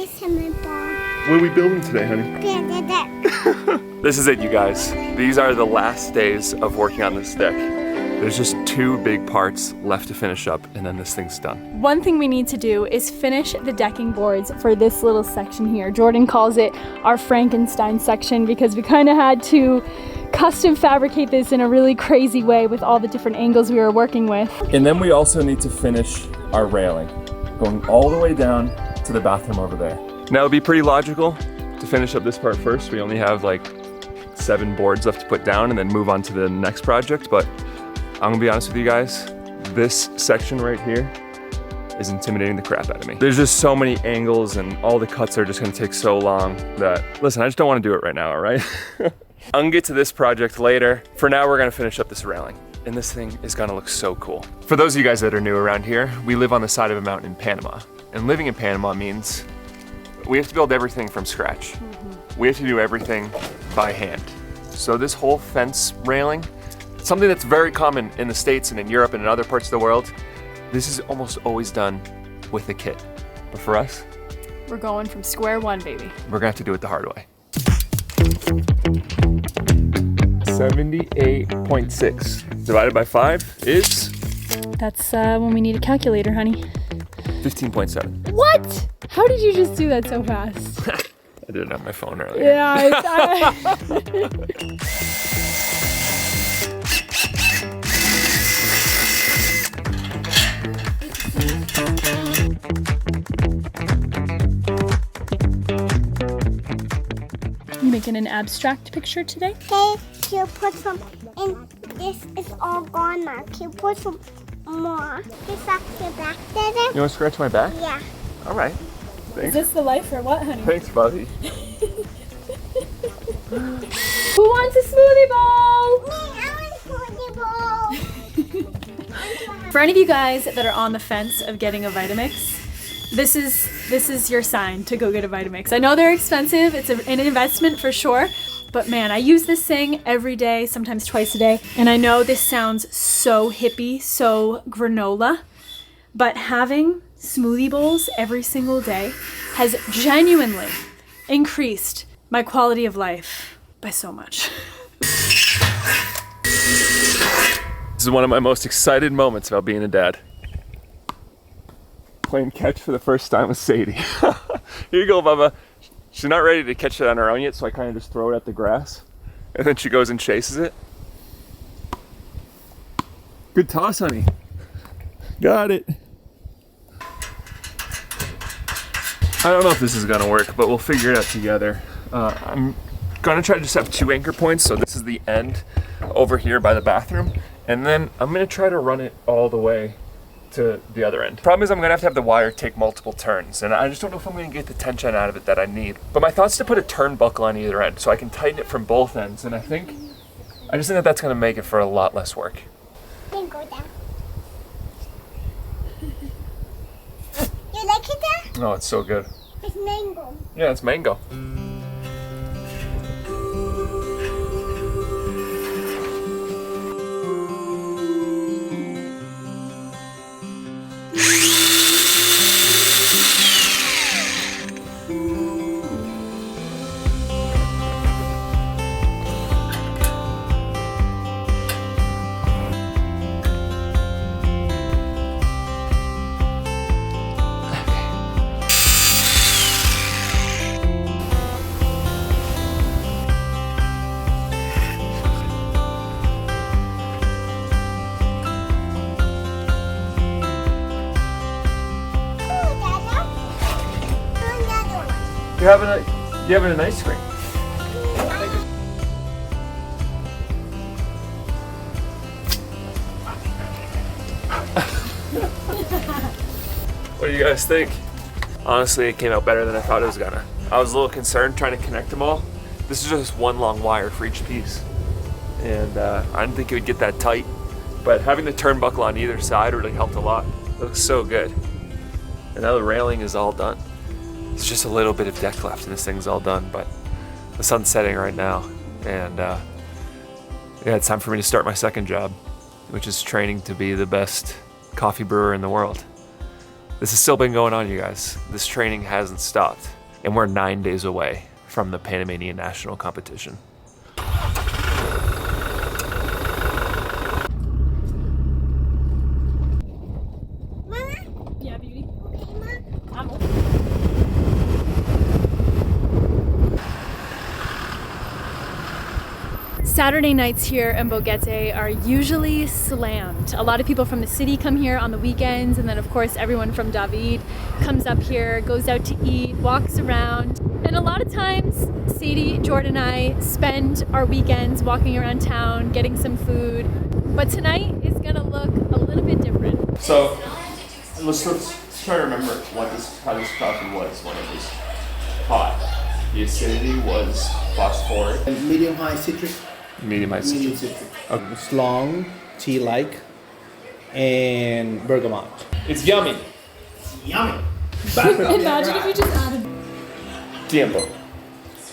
this in my ball. What are we building today, honey? This is it, you guys. These are the last days of working on this deck. There's just 2 big parts left to finish up, and then this thing's done. One thing we need to do is finish the decking boards for this little section here. Jordan calls it our Frankenstein section because we kind of had to custom fabricate this in a really crazy way with all the different angles we were working with. And then we also need to finish our railing, going all the way down to the bathroom over there. Now it'd be pretty logical to finish up this part first. We only have like 7 boards left to put down and then move on to the next project, but I'm gonna be honest with you guys, this section right here is intimidating the crap out of me. There's just so many angles and all the cuts are just gonna take so long that, listen, I just don't wanna do it right now, all right? I'm gonna get to this project later. For now, we're gonna finish up this railing. And this thing is gonna look so cool. For those of you guys that are new around here, we live on the side of a mountain in Panama. And living in Panama means we have to build everything from scratch. We have to do everything by hand. So this whole fence railing, something that's very common in the States and in Europe and in other parts of the world, this is almost always done with a kit. But for us, We're going from square one, baby. we're gonna have to do it the hard way. 78.6 divided by 5 is That's when we need a calculator, honey. 15.7. What? How did you just do that so fast? I did it on my phone earlier. Yeah, You making an abstract picture today? Okay, can you put some in? This is all gone now. Can you put some more? Just back your back there. You want to scratch my back? Yeah. All right. Is Thanks. this the life or what, honey? Thanks, buddy. Who wants a smoothie bowl? Me, I want smoothie bowl. For any of you guys that are on the fence of getting a Vitamix, this is your sign to go get a Vitamix. I know they're expensive, it's an investment for sure, but man, I use this thing every day, sometimes twice a day, and I know this sounds so hippie, so granola, but having smoothie bowls every single day has genuinely increased my quality of life by so much. This is one of my most excited moments about being a dad. Playing catch for the first time with Sadie. Here you go, Bubba. She's not ready to catch it on her own yet, so I kind of just throw it at the grass. And then she goes and chases it. Good toss, honey. Got it. I don't know if this is gonna work, but we'll figure it out together. I'm gonna try to just have 2 anchor points, so this is the end over here by the bathroom. And then I'm gonna try to run it all the way to the other end. Problem is I'm gonna have to have the wire take multiple turns, and I just don't know if I'm gonna get the tension out of it that I need. But my thought's to put a turnbuckle on either end so I can tighten it from both ends, and I just think that that's gonna make it for a lot less work. Then go down. You like it there? Oh, it's so good. It's mango. Yeah, it's mango. You having an ice cream? What do you guys think? Honestly, it came out better than I thought it was gonna. I was a little concerned trying to connect them all. This is just one long wire for each piece. And I didn't think it would get that tight, but having the turnbuckle on either side really helped a lot. It looks so good. And now the railing is all done. There's just a little bit of deck left and this thing's all done, but the sun's setting right now. And yeah, it's time for me to start my second job, which is training to be the best coffee brewer in the world. This has still been going on, you guys. This training hasn't stopped. And we're 9 days away from the Panamanian National Competition. Mama? Yeah, beauty. Okay, Mom. Saturday nights here in Boguete are usually slammed. A lot of people from the city come here on the weekends, and then of course everyone from David comes up here, goes out to eat, walks around. And a lot of times Sadie, Jordan and I spend our weekends walking around town, getting some food. But tonight is gonna look a little bit different. So let's try to remember how this coffee was when it was hot. The acidity was phosphoric. And medium-high citric. Medium-high Medium citric. citric. It's long, tea-like, and bergamot. It's yummy. Yummy. Imagine if you just added. Tiempo.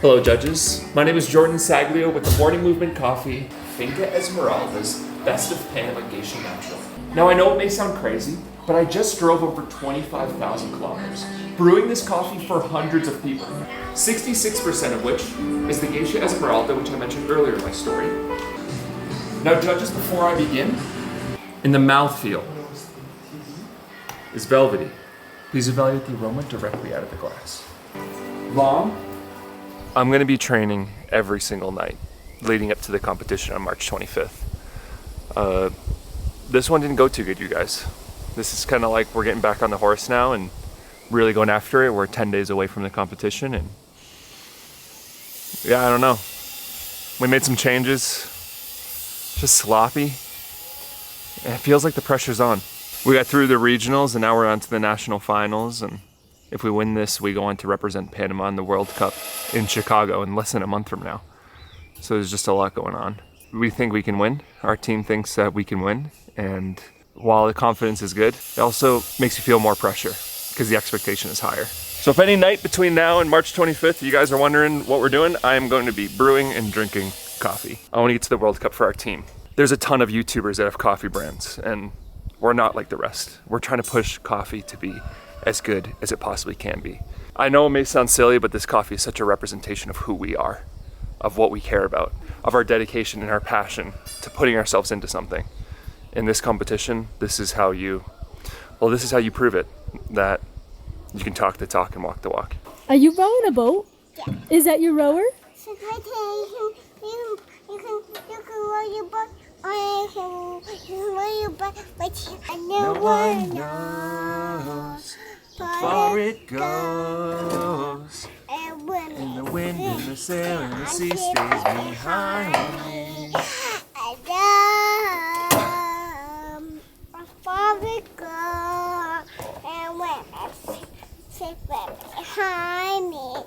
Hello, judges. My name is Jordan Saglio with the Morning Movement Coffee, Finca Esmeralda's Best of Panama Geisha Natural. Now, I know it may sound crazy, but I just drove over 25,000 kilometers, brewing this coffee for hundreds of people, 66% of which is the Geisha Esmeralda, which I mentioned earlier in my story. Now, judges, before I begin, in the mouthfeel is velvety. Please evaluate the aroma directly out of the glass. Long. I'm gonna be training every single night leading up to the competition on March 25th. This one didn't go too good, you guys. This is kind of like we're getting back on the horse now and really going after it. We're 10 days away from the competition, and yeah, I don't know. We made some changes, just sloppy. And it feels like the pressure's on. We got through the regionals and now we're on to the national finals, and if we win this, we go on to represent Panama in the World Cup in Chicago in less than a month from now. So there's just a lot going on. We think we can win. Our team thinks that we can win, and while the confidence is good, it also makes you feel more pressure because the expectation is higher. So if any night between now and March 25th, you guys are wondering what we're doing, I am going to be brewing and drinking coffee. I want to get to the World Cup for our team. There's a ton of YouTubers that have coffee brands, and we're not like the rest. We're trying to push coffee to be as good as it possibly can be. I know it may sound silly, but this coffee is such a representation of who we are, of what we care about, of our dedication and our passion to putting ourselves into something. In this competition, this is how you prove it, that you can talk the talk and walk the walk. Are you rowing a boat? Yeah. Is that your rower? So right here, you can roll your boat, or you can roll your boat right here. And no one knows Far it goes, and when and the wind and the sail and the sea stays behind. Far it goes, and when I sit behind me,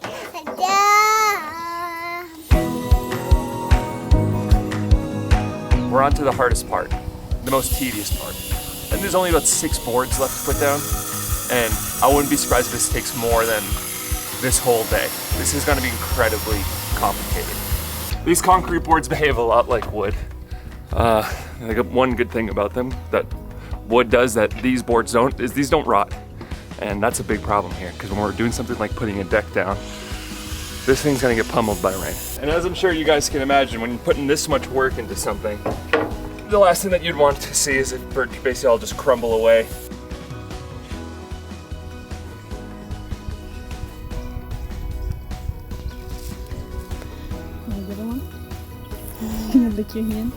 We're on to the hardest part, the most tedious part. And there's only about 6 boards left to put down, and I wouldn't be surprised if this takes more than this whole day. This is gonna be incredibly complicated. These concrete boards behave a lot like wood. I got one good thing about them that wood does that these boards don't, is these don't rot. And that's a big problem here, because when we're doing something like putting a deck down, this thing's gonna get pummeled by rain. And as I'm sure you guys can imagine, when you're putting this much work into something, the last thing that you'd want to see is it basically all just crumble away. Lick your hand.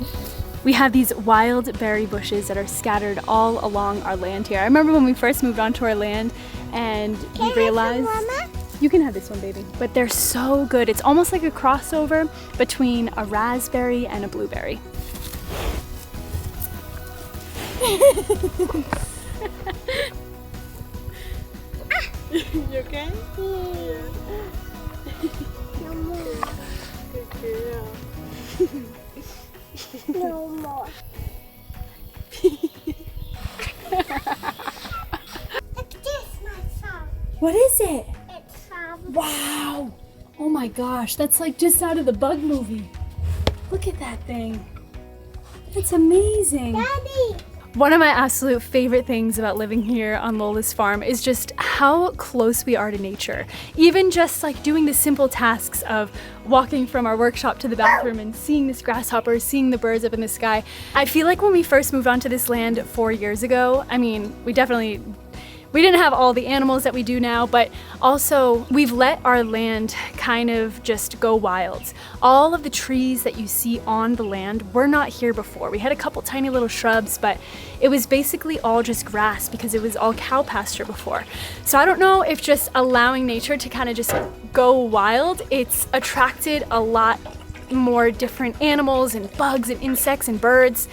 We have these wild berry bushes that are scattered all along our land here. I remember when we first moved onto our land and we realized... You can have this one, baby. But they're so good. It's almost like a crossover between a raspberry and a blueberry. You okay? Yeah. No more. Good girl. No more. Look at this, my son. What is it? It's Wow! Oh my gosh, that's like just out of the Bug movie. Look at that thing. That's amazing. Daddy. One of my absolute favorite things about living here on Lola's farm is just how close we are to nature. Even just like doing the simple tasks of walking from our workshop to the bathroom and seeing this grasshopper, seeing the birds up in the sky. I feel like when we first moved onto this land 4 years ago, I mean, we didn't have all the animals that we do now, but also we've let our land kind of just go wild. All of the trees that you see on the land were not here before. We had a couple tiny little shrubs, but it was basically all just grass because it was all cow pasture before. So I don't know if just allowing nature to kind of just go wild, it's attracted a lot more different animals and bugs and insects and birds.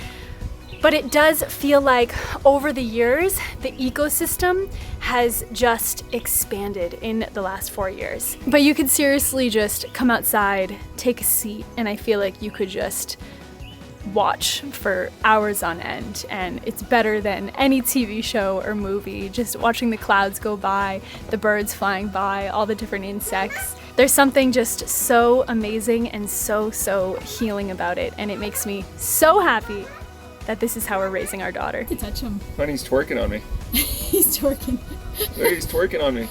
But it does feel like over the years, the ecosystem has just expanded in the last 4 years. But you could seriously just come outside, take a seat, and I feel like you could just watch for hours on end. And it's better than any TV show or movie, just watching the clouds go by, the birds flying by, all the different insects. There's something just so amazing and so healing about it. And it makes me so happy that this is how we're raising our daughter. To touch him. Honey's twerking on me. He's twerking. Look, he's twerking on me.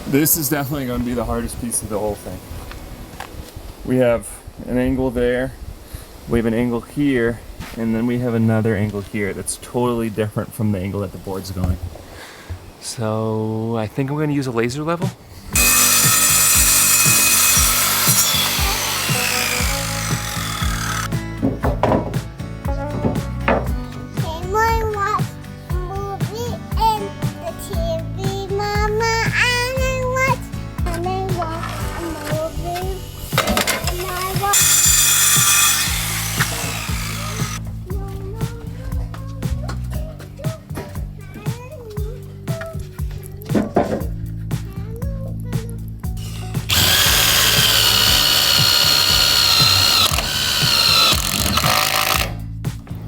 This is definitely going to be the hardest piece of the whole thing. We have an angle there, we have an angle here, and then we have another angle here that's totally different from the angle that the board's going. So I think I'm going to use a laser level.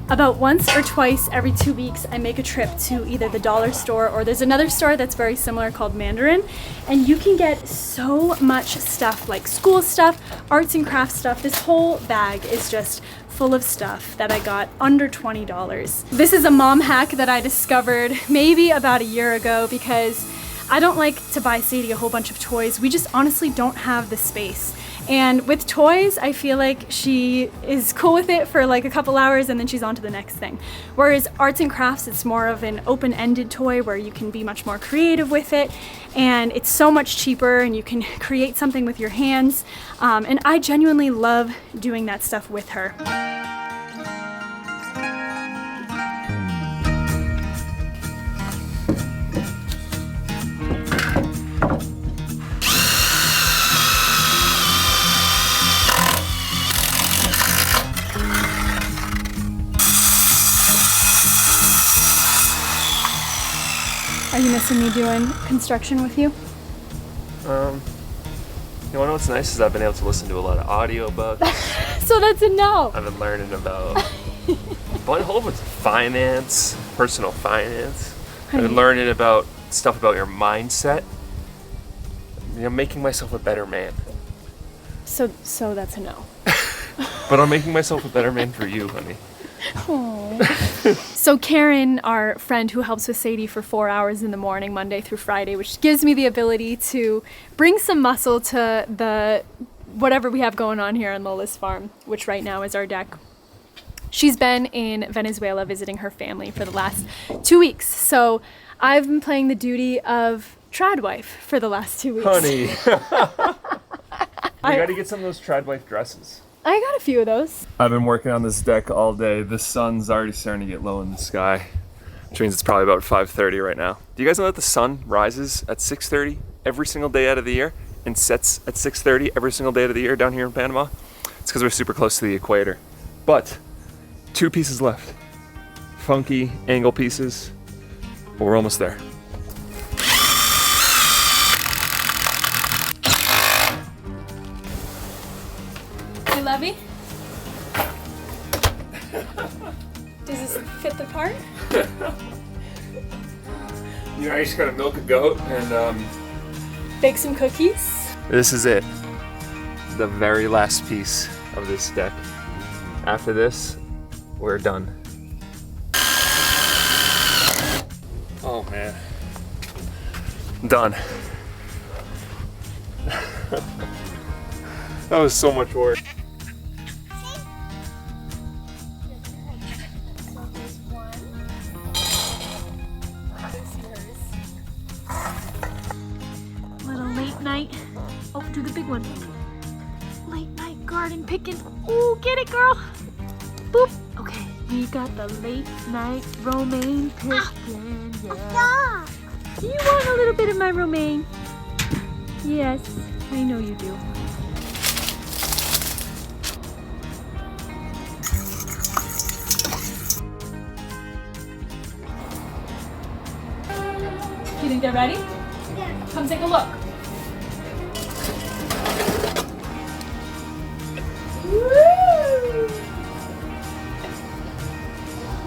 About once or twice every 2 weeks, I make a trip to either the dollar store or there's another store that's very similar called Mandarin, and you can get so much stuff like school stuff, arts and crafts stuff. This whole bag is just full of stuff that I got under $20. This is a mom hack that I discovered maybe about a year ago because I don't like to buy Sadie a whole bunch of toys. We just honestly don't have the space. And with toys, I feel like she is cool with it for like a couple hours and then she's on to the next thing. Whereas arts and crafts, it's more of an open-ended toy where you can be much more creative with it. And it's so much cheaper and you can create something with your hands. And I genuinely love doing that stuff with her. Are you missing me doing construction with you? You know what's nice is I've been able to listen to a lot of audiobooks. So that's a no. I've been learning about a whole bunch of finance, personal finance. I've been learning about stuff about your mindset. You know, making myself a better man. So that's a no. But I'm making myself a better man for you, honey. So Karen, our friend who helps with Sadie for 4 hours in the morning, Monday through Friday, which gives me the ability to bring some muscle to the whatever we have going on here on Lola's farm, which right now is our deck. She's been in Venezuela visiting her family for the last 2 weeks. So I've been playing the duty of trad wife for the last 2 weeks. Honey. You gotta get some of those trad wife dresses. I got a few of those. I've been working on this deck all day. The sun's already starting to get low in the sky, which means it's probably about 5:30 right now. Do you guys know that the sun rises at 6:30 every single day out of the year and sets at 6:30 every single day out of the year down here in Panama? It's because we're super close to the equator. But 2 pieces left. Funky angle pieces, but we're almost there. Lovey? Does this fit the part? You know, I just gotta milk a goat and bake some cookies. This is it. The very last piece of this deck. After this, we're done. man. Done. That was so much work. Little late night. Oh, do the big one. Late night garden picking. Ooh, get it, girl. Boop. Okay, we got the late night romaine picking. Yeah. Do you want a little bit of my romaine? Yes, I know you do. You think they're ready? Yeah. Come take a look. Woo!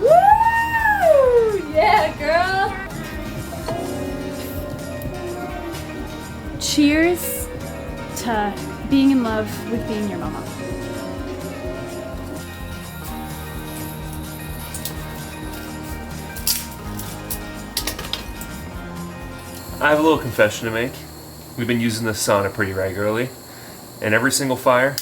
Woo! Yeah, girl. Cheers to being in love with being your mama. I have a little confession to make. We've been using this sauna pretty regularly, and every single fire,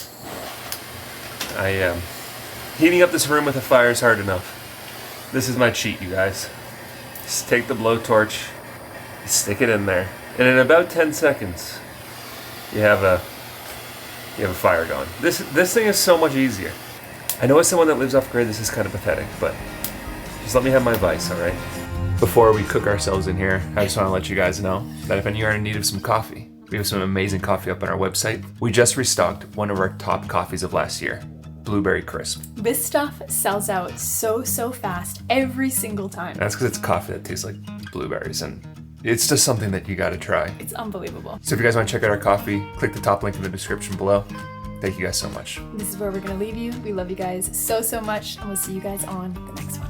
heating up this room with a fire is hard enough. This is my cheat, you guys. Just take the blowtorch, stick it in there, and in about 10 seconds, you have a fire going. This thing is so much easier. I know as someone that lives off grid, this is kind of pathetic, but just let me have my vice, all right? Before we cook ourselves in here, I just want to let you guys know that if any of you are in need of some coffee, we have some amazing coffee up on our website. We just restocked one of our top coffees of last year, Blueberry Crisp. This stuff sells out so fast every single time. That's because it's coffee that tastes like blueberries, and it's just something that you gotta try. It's unbelievable. So if you guys want to check out our coffee, click the top link in the description below. Thank you guys so much. This is where we're gonna leave you. We love you guys so much, and we'll see you guys on the next one.